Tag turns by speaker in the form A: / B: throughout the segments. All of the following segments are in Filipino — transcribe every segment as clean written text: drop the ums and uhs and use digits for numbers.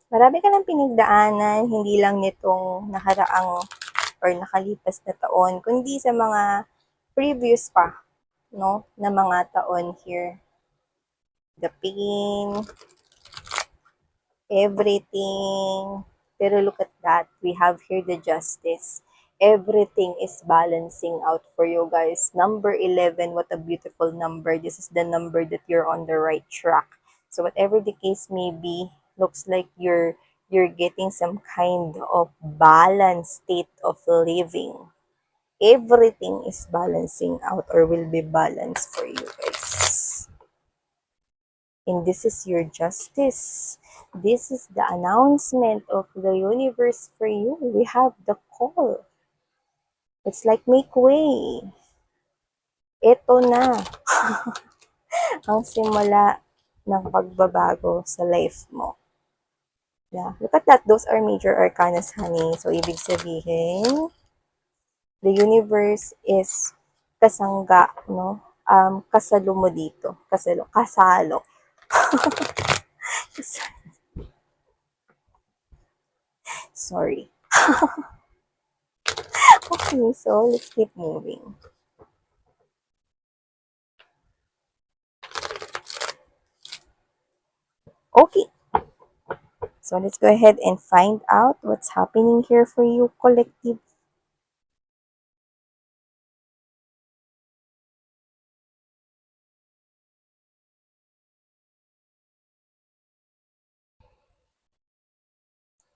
A: Marami ka ng pinagdaanan, hindi lang nitong nakaraang or nakalipas na taon, kundi sa mga previous pa, no, na mga taon here. The pain, everything. Pero look at that. We have here the justice. Everything is balancing out for you guys. Number 11, what a beautiful number. This is the number that you're on the right track. So whatever the case may be, looks like you're getting some kind of balanced state of living. Everything is balancing out or will be balanced for you guys. And this is your justice. This is the announcement of the universe for you. We have the call. It's like make way. Ito na ang simula ng pagbabago sa life mo. Yeah. Look at that. Those are major arcanas, honey. So, ibig sabihin, the universe is kasangga, no? Kasalo mo dito. Kasalo. Sorry. Okay, so let's keep moving. Okay, so let's go ahead and find out what's happening here for you, collective.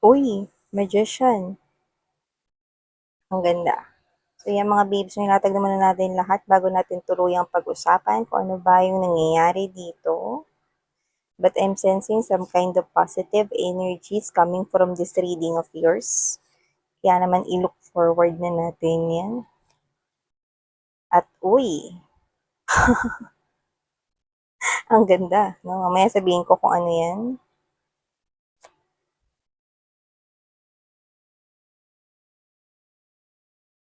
A: Uy, magician. Ang ganda. So yan mga babes, nilatag naman na natin lahat bago natin tuluyang pag-usapan kung ano ba yung nangyayari dito. But I'm sensing some kind of positive energies coming from this reading of yours. Kaya naman i-look forward na natin yan. At uy, ang ganda. No? Mamaya sabihin ko kung ano yan.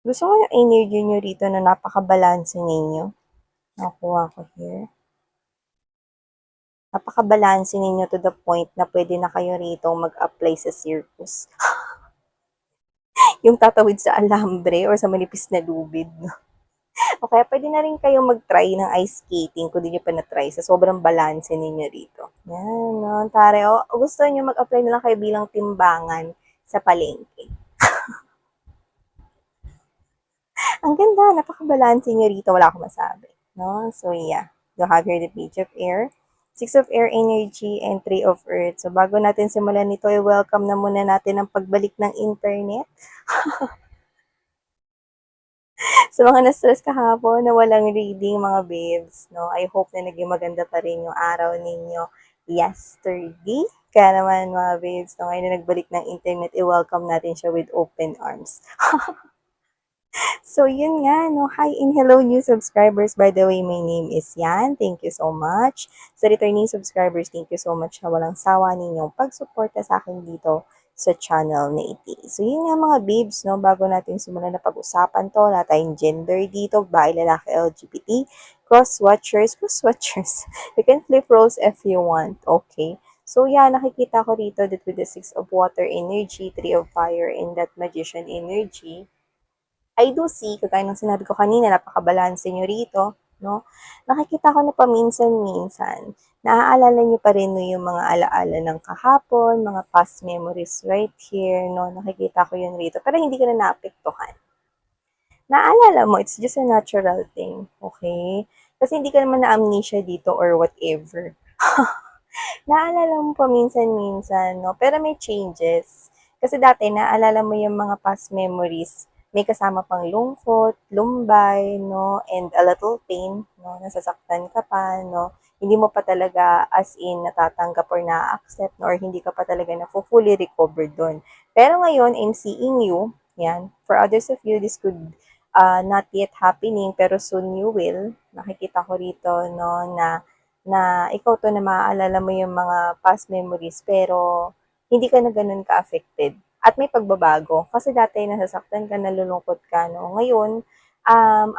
A: Gusto ko yung energy nyo rito na napaka-balance ninyo. Nakuha ko here. Napaka-balance ninyo to the point na pwede na kayo rito mag-apply sa circus. Yung tatawid sa alambre or sa manipis na lubid. No? O kaya pwede na rin kayo mag-try ng ice skating kung di nyo pa na-try sa sobrang balance ninyo rito. Yan, no? Tare, o gusto nyo mag-apply na lang kayo bilang timbangan sa palengke. Ang ganda, napaka-balance nyo rito, wala akong masabi. No? So, yeah. You have here the Page of Air, Six of Air Energy, and Three of Earth. So, bago natin simulan nito, i-welcome na muna natin ang pagbalik ng internet. Sa mga na-stress kahapon na walang reading, mga babes, no? I hope na naging maganda pa rin yung araw ninyo yesterday. Kaya naman, mga babes, no, ngayon na nagbalik ng internet, i-welcome natin siya with open arms. So, yun nga, no? Hi and hello new subscribers. By the way, my name is Yan. Thank you so much. Sa returning subscribers, thank you so much na walang sawa ninyong pagsuporta sa akin dito sa channel na iti. So, yun nga mga babes, no? Bago natin simulan na pag-usapan to, wala tayong gender dito, babae, lalaki, LGBT, cross-watchers. You can flip roles if you want, okay? So, yeah, nakikita ko rito that with the Six of Water energy, Three of Fire, and that Magician energy, I do see, kagaya ng sinabi ko kanina, napakabalanse nyo rito, no? Nakikita ko na paminsan-minsan, naaalala nyo pa rin no, yung mga alaala ng kahapon, mga past memories right here, no? Nakikita ko yun rito, pero hindi ko na naapektuhan. Naalala mo, it's just a natural thing, okay? Kasi hindi ka naman na-amnesia dito or whatever. Naalala mo paminsan-minsan, no? Pero may changes. Kasi dati, naalala mo yung mga past memories, may kasama pang lungkot, lumbay, no? And a little pain, no? Nasasaktan ka pa, no? Hindi mo pa talaga as in natatanggap or na-accept, no? Or hindi ka pa talaga na fully recovered doon. Pero ngayon, I'm seeing you, yan. For others of you, this could not yet happening, pero soon you will. Nakikita ko rito, no, na ikaw to na maaalala mo yung mga past memories pero hindi ka na ganun ka-affected. At may pagbabago. Kasi dati nasasaktan ka, nalulungkot ka, no? Ngayon,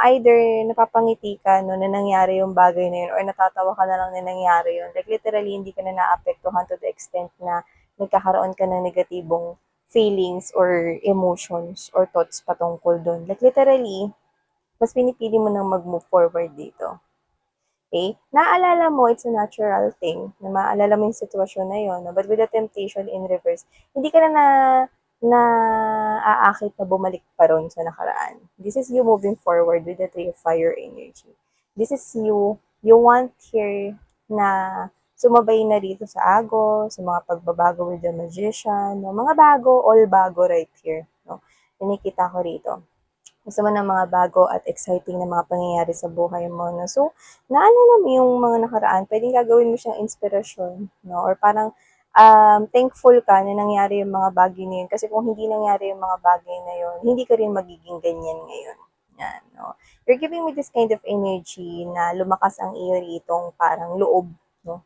A: either napapangiti ka, no, na nangyari yung bagay na yun or natatawa ka na lang na nangyari yun. Like, literally, hindi ka na naapektuhan to the extent na nagkakaroon ka ng negatibong feelings or emotions or thoughts patungkol dun. Like literally, mas pinipili mo nang mag-move forward dito. Okay? Naalala mo, it's a natural thing na maalala mo yung sitwasyon na yun. No? But with the temptation in reverse, hindi ka na aakit na bumalik pa ron sa nakaraan. This is you moving forward with the Three of Fire energy. This is you want here na sumabay na dito sa Agos, sa mga pagbabago with the Magician, no? Mga bago, all bago right here. No? Nakikita ko rito. Gusto mo ng mga bago at exciting na mga pangyayari sa buhay mo, no? So, naalala mo yung mga nakaraan, pwedeng gagawin mo siyang inspirasyon, no? Or parang thankful ka na nangyari yung mga bagay na yun. Kasi kung hindi nangyari yung mga bagay na yun, hindi ka rin magiging ganyan ngayon. Yan, no? You're giving me this kind of energy na lumakas ang iyo ritong parang loob, no?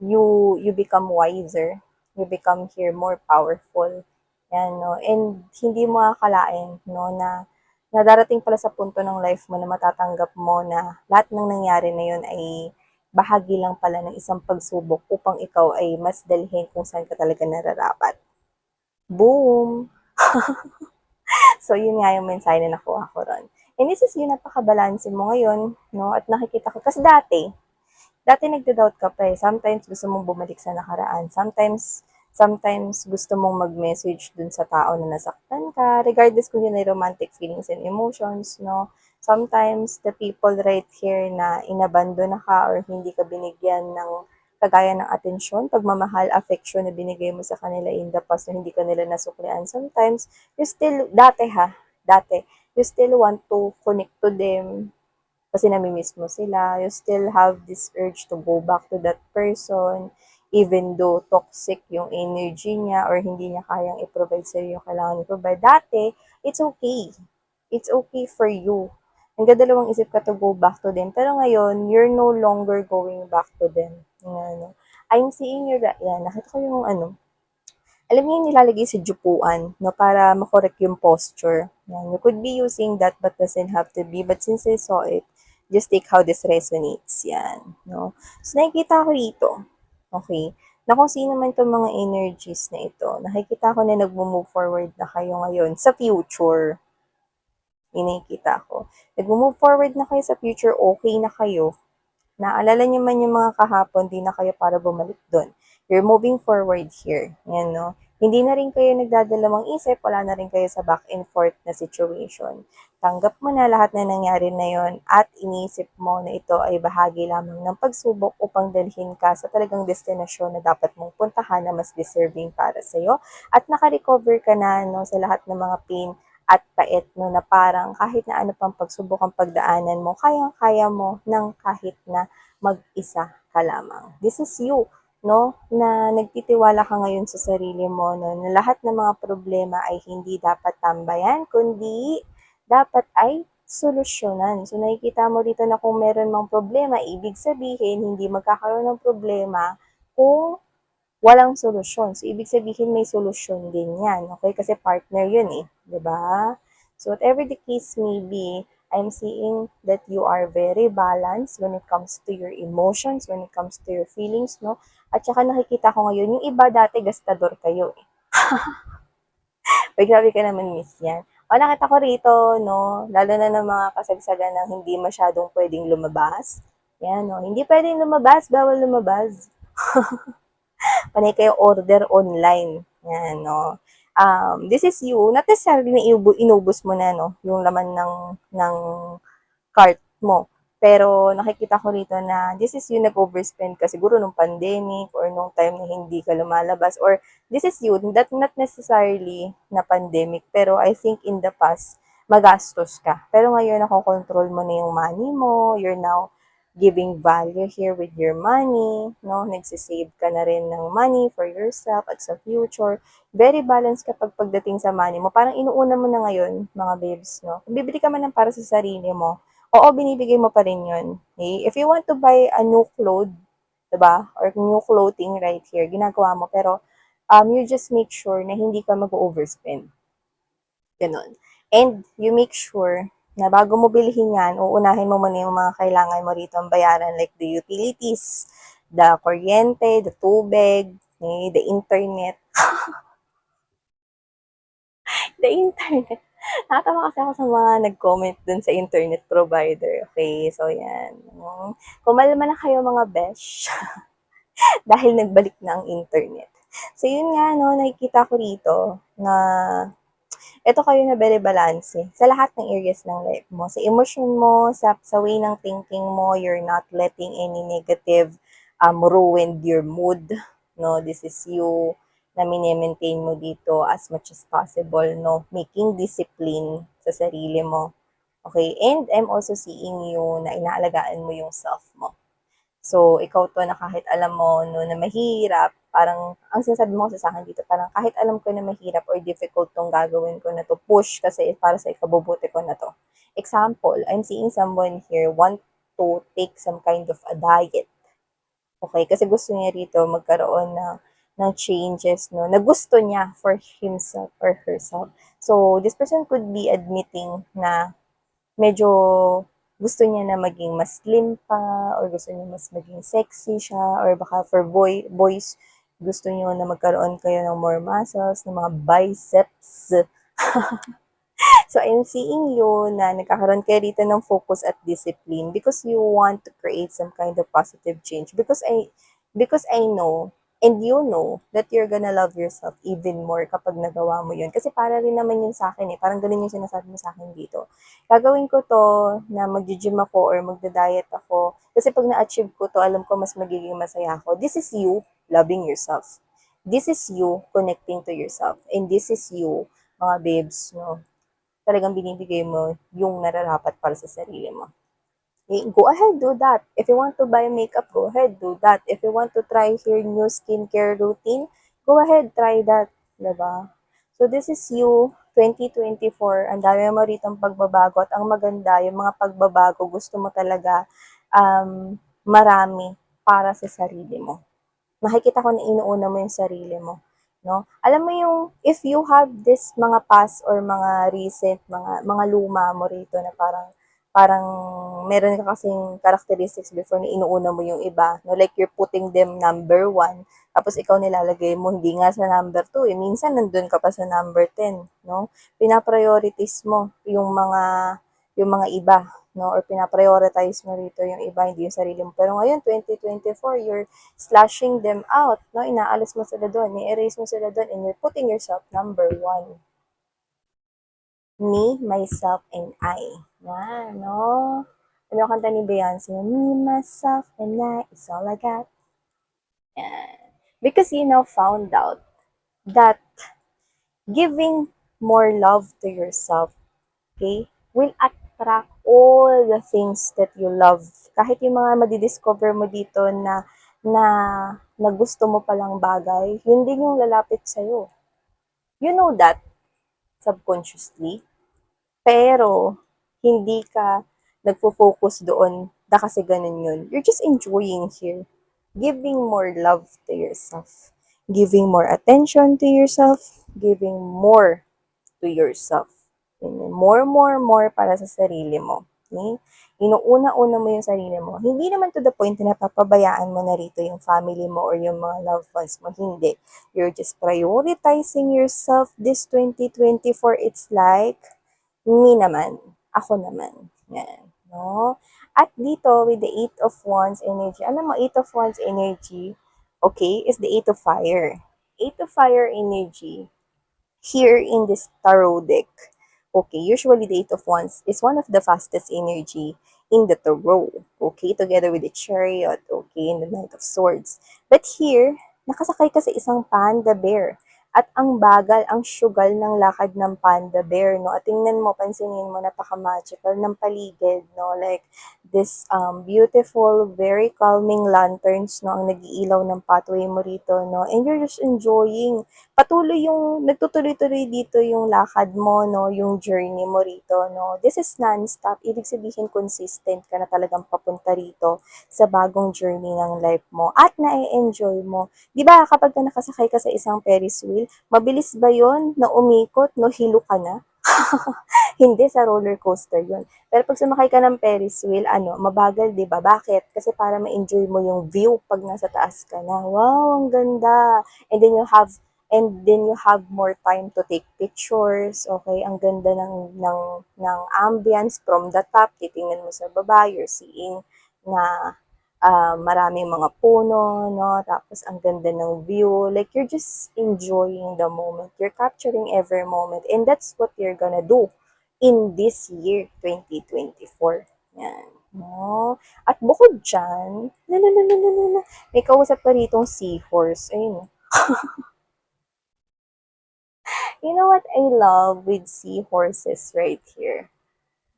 A: You become wiser. You become here more powerful. Yan, no? And hindi mo akalain, no, na darating pala sa punto ng life mo na matatanggap mo na lahat ng nangyari na yun ay bahagi lang pala ng isang pagsubok upang ikaw ay mas dalhin kung saan ka talaga nararapat. Boom! So, yun nga yung mensahe na nakuha ko ron. And this is yung napakabalanse mo ngayon, no? At nakikita ko, kasi dati nagda-doubt ka pa eh. Sometimes gusto mong bumalik sa nakaraan. Sometimes gusto mong mag-message dun sa tao na nasaktan ka, regardless kung yun ay romantic feelings and emotions, no? Sometimes the people right here na inabando na ka or hindi ka binigyan ng kagaya ng atensyon, pagmamahal, affection na binigay mo sa kanila in the past na hindi ka nila nasuklian. Sometimes, dati, you still want to connect to them, kasi namimiss mo sila, you still have this urge to go back to that person, even though toxic yung energy niya or hindi niya kayang i-provide sa'yo yung kailangan i-provide. Dati, it's okay. It's okay for you. Nagdadalawang isip ka to go back to them. Pero ngayon, you're no longer going back to them. Ano. I'm seeing your, yan, nakita ko yung alam niyo yung nilalagay sa jupuan, no, para makorek yung posture. Yan. You could be using that but doesn't have to be. But since I saw it, just take how this resonates. Yan. No? So, nakikita ko rito. Okay. Na kung sino man itong mga energies na ito, nakikita ko na nag-move forward na kayo ngayon sa future. Nakikita ko. Nag-move forward na kayo sa future, okay na kayo. Naalala niyo man yung mga kahapon, di na kayo para bumalik doon. You're moving forward here. Yan, no? Hindi na rin kayo nagdadalawang isip, wala na rin kayo sa back and forth na situation. Tanggap mo na lahat na nangyari na yon at inisip mo na ito ay bahagi lamang ng pagsubok upang dalhin ka sa talagang destinasyon na dapat mong puntahan na mas deserving para sa'yo. At naka-recover ka na, no, sa lahat ng mga pain at pait, no, na parang kahit na ano pang pagsubok ang pagdaanan mo, kayang-kaya mo ng kahit na mag-isa ka lamang. This is you, no, na nagtitiwala ka ngayon sa sarili mo, no, na lahat ng mga problema ay hindi dapat tambayan, kundi dapat ay solusyonan. So, nakikita mo dito na kung meron mang problema, ibig sabihin, hindi magkakaroon ng problema kung walang solusyon. So, ibig sabihin may solusyon din yan. Okay? Kasi partner yun eh. ba? Diba? So, whatever the case may be, I'm seeing that you are very balanced when it comes to your emotions, when it comes to your feelings, no? At saka nakikita ko ngayon, yung iba dati gastador kayo eh. Uy, grabe ka naman, miss yan. O, nakita ko rito, no? Lalo na ng mga kasagsagan ng hindi masyadong pwedeng lumabas. Yan, no? Hindi pwedeng lumabas, bawal lumabas. Panay kayo order online. Yan, no? This is you, not necessarily na inubos mo na, no? Yung laman ng cart mo. Pero nakikita ko rito na this is you nag-overspend ka siguro nung pandemic or nung time na hindi ka lumalabas, or this is you, that not necessarily na pandemic, pero I think in the past, magastos ka. Pero ngayon, nakokontrol mo na yung money mo, you're now giving value here with your money, no? Nagsisave ka na rin ng money for yourself at sa future. Very balanced kapag pagdating sa money mo. Parang inuuna mo na ngayon, mga babes, no? Kung bibili ka man ng para sa sarili mo, oo, binibigay mo pa rin yun. Okay? If you want to buy a new clothes, diba? Or new clothing right here, ginagawa mo. Pero, you just make sure na hindi ka mag-overspend. Ganun. And you make sure na bago mo bilhin yan, uunahin mo muna yung mga kailangan mo rito ang bayaran, like the utilities, the kuryente, the tubig, the internet, The internet. Nakatawa kasi ako sa mga nag-comment dun sa internet provider. Okay, so yan. Kumalma na kayo mga besh dahil nagbalik na ang internet. So yun nga, no, nakikita ko rito na eto kayo na very balance sa lahat ng areas ng life mo. Sa emotion mo, sa way ng thinking mo, you're not letting any negative ruin your mood. No, this is you na mini-maintain mo dito as much as possible, no? Making discipline sa sarili mo. Okay? And I'm also seeing you na inaalagaan mo yung self mo. So, ikaw 'to na kahit alam mo 'no, na mahirap, parang ang sinasabi mo kasi sa'kin dito parang kahit alam ko na mahirap or difficult 'tong gagawin ko na 'to, push kasi para sa ikabubuti ko na 'to. Example, I'm seeing someone here want to take some kind of a diet, okay? Kasi gusto niya rito magkaroon ng changes 'no, na gusto niya for himself or herself. So, this person could be admitting na medyo gusto niya na maging mas slim pa or gusto niya mas maging sexy siya or baka for boys, gusto niyo na magkaroon kayo ng more muscles, ng mga biceps. So, I'm seeing you na nagkakaroon kayo dito ng focus at discipline because you want to create some kind of positive change. Because I know, and you know, that you're gonna love yourself even more kapag nagawa mo yun. Kasi para rin naman yun sa akin eh. Parang ganun yung sinasabi mo sa akin dito. Gagawin ko to na mag-gym ako or magda-diet ako. Kasi pag na-achieve ko to, alam ko mas magiging masaya ako. This is you loving yourself. This is you connecting to yourself. And this is you, mga babes, no, talagang binibigay mo yung nararapat para sa sarili mo. Okay, go ahead, do that. If you want to buy makeup, go ahead, do that. If you want to try your new skincare routine, go ahead, try that. Diba? So, this is you, 2024. Ang dami mo rito ang pagbabago at ang maganda, yung mga pagbabago, gusto mo talaga marami para sa sarili mo. Nakikita ko na inuuna mo yung sarili mo, no? Alam mo yung if you have this mga past or mga recent, mga luma mo rito na parang parang meron ka kasing characteristics before na inuuna mo yung iba, no? Like you're putting them number one, tapos ikaw nilalagay mo hindi nga sa number two, eh. Minsan nandun ka pa sa number 10, no? Pina-priorities mo yung mga iba, no? Or pina-prioritize mo rito yung iba, hindi yung sarili mo. Pero ngayon, 2024, you're slashing them out, no? Inaalis mo sila doon, i-erase mo sila doon, and you're putting yourself number one. Me, myself, and I. Yan, no? Ano yung kanta ni Beyonce? Me, myself, and I is all I got. Yan. Because you now found out that giving more love to yourself, okay, will attract all the things that you love. Kahit yung mga madidiscover mo dito na, na gusto mo palang bagay, yun din yung lalapit sa'yo. You know that subconsciously, pero hindi ka nagpo-focus doon na kasi ganun yun. You're just enjoying here. Giving more love to yourself. Giving more attention to yourself. Giving more to yourself. More para sa sarili mo. Okay? Inuuna-una mo yung sarili mo. Hindi naman to the point na napapabayaan mo na rito yung family mo or yung mga loved ones mo. Hindi. You're just prioritizing yourself this 2024. It's like, me naman. Ako naman. Yan. No? At dito, with the Eight of Wands energy, alam mo, Eight of Wands energy, okay, is the Eight of Fire. Eight of Fire energy, here in this tarot deck, okay, usually the Eight of Wands is one of the fastest energy in the tarot, okay, together with the Chariot, okay, and the Knight of Swords. But here, nakasakay ka sa isang panda bear. At ang bagal, ang sugal ng lakad ng panda bear, no? At tingnan mo, pansinin mo, napaka-magical ng paligid, no? Like, this beautiful, very calming lanterns, no? Ang nag-iilaw ng pathway mo rito, no? And you're just enjoying. Patuloy yung, nagtutuloy-tuloy dito yung lakad mo, no? Yung journey mo rito, no? This is non-stop. Ibig sabihin, consistent ka na talagang papunta rito sa bagong journey ng life mo. At na-enjoy mo. Di ba kapag nakasakay ka sa isang Ferris wheel, mabilis ba yon na umikot, no? Hilo ka na? Hindi, sa roller coaster yun. Pero pag sumakay ka ng Ferris wheel, mabagal, di ba? Bakit? Kasi para ma-enjoy mo yung view pag nasa taas ka na. Wow, ang ganda! And then and then you have more time to take pictures, okay? Ang ganda ng ambience from the top, titingnan mo sa baba, you're seeing na maraming mga puno, no? Tapos ang ganda ng view, like you're just enjoying the moment, you're capturing every moment, and that's what you're gonna do in this year, 2024. Yan. No? At bukod dyan, may kausap pa ritong seahorse. Ayun, you know what I love with seahorses right here?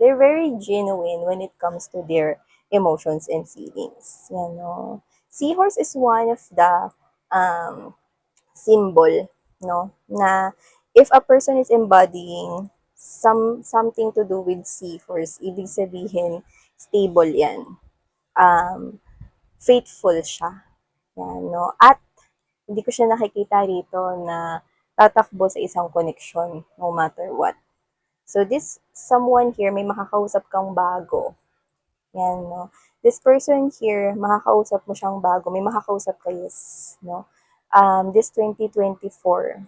A: They're very genuine when it comes to their emotions and feelings. You know, seahorse is one of the um, symbol, no, na if a person is embodying something to do with seahorse, ibig sabihin stable yan. Faithful siya. Yan, no? At hindi ko siya nakikita rito na tatakbo sa isang connection no matter what. So this someone here, may makakausap kang bago. Yan, no? This person here, makakausap mo siyang bago. May makakausap kayo, no? This 2024.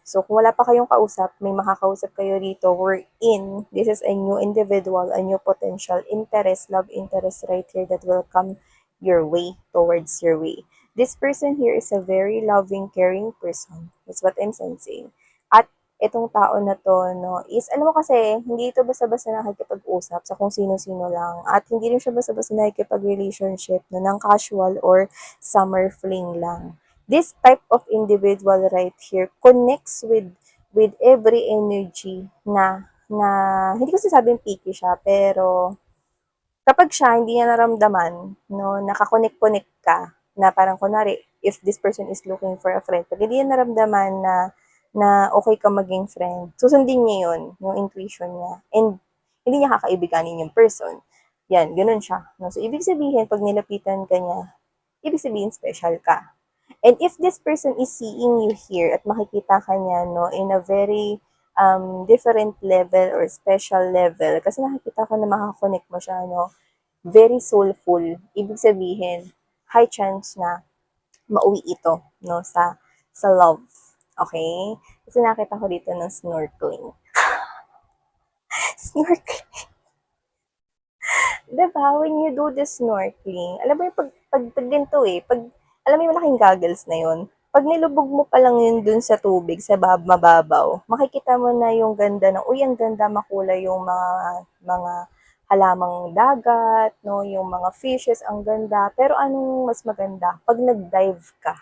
A: So, kung wala pa kayong kausap, may makakausap kayo rito. We're in. This is a new individual, a new potential interest, love interest right here that will come your way, towards your way. This person here is a very loving, caring person. That's what I'm sensing. At itong tao na to, no, is, alam mo kasi, hindi ito basta-basta nakikipag-usap sa kung sino-sino lang. At hindi rin siya basta-basta nakikipag-relationship no, ng casual or summer fling lang. This type of individual right here connects with every energy na hindi ko sinasabing picky siya, pero kapag siya hindi niya naramdaman, no, nakakonek-connect ka, na parang kunwari, if this person is looking for a friend, pag hindi niya naramdaman na okay ka maging friend, susundin niya yun, yung intuition niya. And hindi niya kakaibiganin yung person. Yan, ganun siya. No? So, ibig sabihin, pag nilapitan ka niya, ibig sabihin special ka. And if this person is seeing you here at makikita ka niya, no, in a very different level or special level, kasi nakikita ko na makakonect mo siya, no, very soulful. Ibig sabihin, high chance na mauwi ito, no, sa love. Okay? Kasi nakita ko dito ng snorkeling. Snorkeling. Diba? When you do the snorkeling, alam mo yung pag ganito eh, alam mo yung malaking goggles na yun, pag nilubog mo pa lang yun dun sa tubig, sa mababaw, makikita mo na yung ganda ng, uy, ang ganda makulay yung mga halamang dagat, no, yung mga fishes, ang ganda. Pero anong mas maganda? Pag nag-dive ka,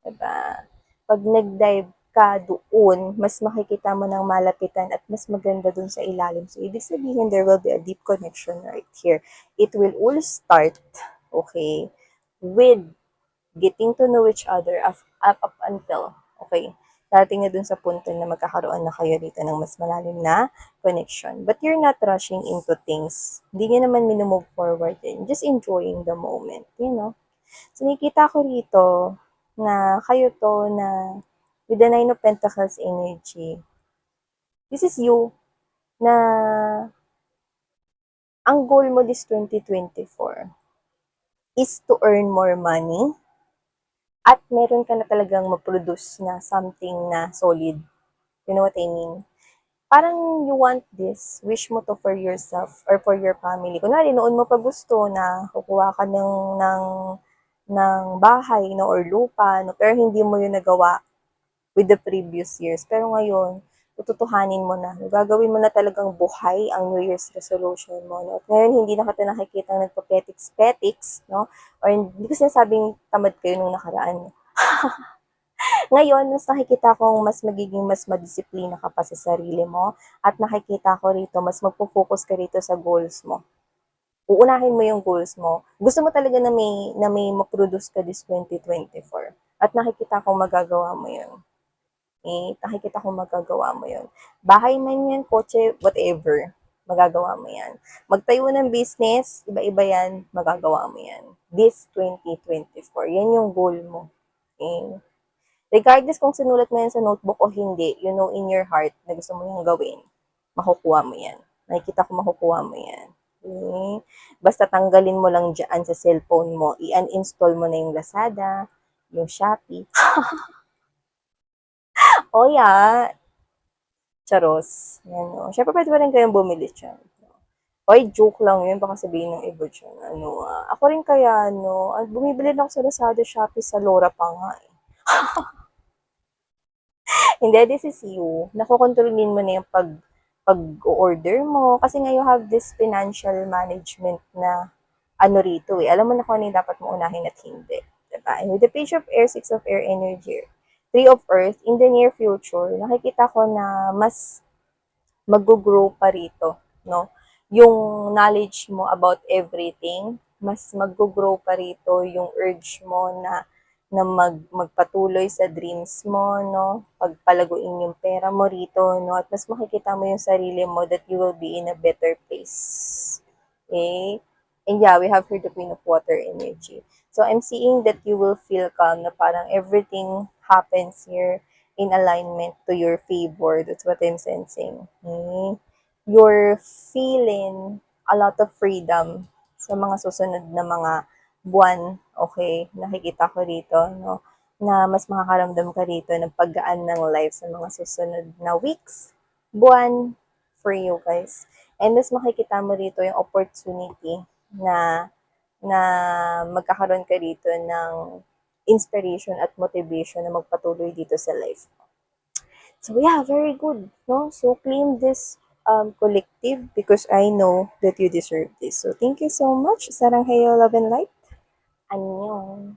A: diba? Pag nag-dive ka doon, mas makikita mo ng malapitan at mas maganda doon sa ilalim. So, ibig sabihin, there will be a deep connection right here. It will all start, okay, with getting to know each other up until, okay, darating na dun sa punto na magkakaroon na kayo dito ng mas malalim na connection. But you're not rushing into things. Hindi nyo naman minumove forward din. Just enjoying the moment, you know. So, nakikita ko rito na kayo to na with the Nine of Pentacles energy, this is you na ang goal mo this 2024 is to earn more money at meron ka na talagang ma-produce na something na solid. You know what I mean? Parang you want this, wish mo to for yourself or for your family. Kunwari, noon mo pa gusto na kukuha ka ng bahay no, or lupa, no, pero hindi mo yun nagawa with the previous years. Pero ngayon, tututuhanin mo na. Gagawin mo na talagang buhay ang New Year's resolution mo. No? At ngayon, hindi na kita nakikita nagpa-petics, no? Or hindi ko sinasabing tamad kayo nung nakaraan. Ngayon, mas nakikita kong mas magiging mas madisiplina ka pa sa sarili mo at nakikita ko rito, mas magpo-focus ka rito sa goals mo. Uunahin mo yung goals mo. Gusto mo talaga na may ma-produce ka this 2024. At nakikita kong magagawa mo yun. Nakikita kong magagawa mo yun. Bahay man yan, kotse, whatever. Magagawa mo yan. Magtayo ng business, iba-iba yan, magagawa mo yan. This 2024, yan yung goal mo. Okay? Regardless kung sinulat mo yan sa notebook o hindi, you know in your heart na gusto mo yung gawin, makukuha mo yan. Nakikita ko makukuha mo yan. Okay? Basta tanggalin mo lang dyan sa cellphone mo, i-uninstall mo na yung Lazada, yung Shopee, O yeah, charos. Yan, o. Siyempre pwede pa rin kayong bumili diyan. Oy, joke lang yun. Baka sabihin ng iba dyan. Ako rin kaya, bumibili na ako sa Lazada, Shopee, sa Lora pa nga eh. Hindi, this is you. Nakokontrolin mo na yung pag-order mo. Kasi nga you have this financial management na rito eh. Alam mo na kung ano yung dapat mo unahin at hindi. Diba? And with the page of air, six of air energy, three of earth, in the near future, nakikita ko na mas mag-grow pa rito, no? Yung knowledge mo about everything, mas mag-grow pa rito yung urge mo na magpatuloy sa dreams mo, no? Pagpalaguin yung pera mo rito, no? At mas makikita mo yung sarili mo that you will be in a better place. Okay? And yeah, we have here the Queen of Water energy. So I'm seeing that you will feel calm na parang everything happens here in alignment to your favor. That's what I'm sensing. Okay? You're feeling a lot of freedom sa mga susunod na mga buwan. Okay? Nakikita ko rito, no? Na mas makakaramdam ka rito ng paggaan ng life sa mga susunod na weeks, buwan, for you guys. And mas makikita mo rito yung opportunity na na magkakaroon ka dito ng inspiration at motivation na magpatuloy dito sa life. So yeah, very good. No? So claim this collective because I know that you deserve this. So thank you so much. Sarang hayo, love and light. Annyeong.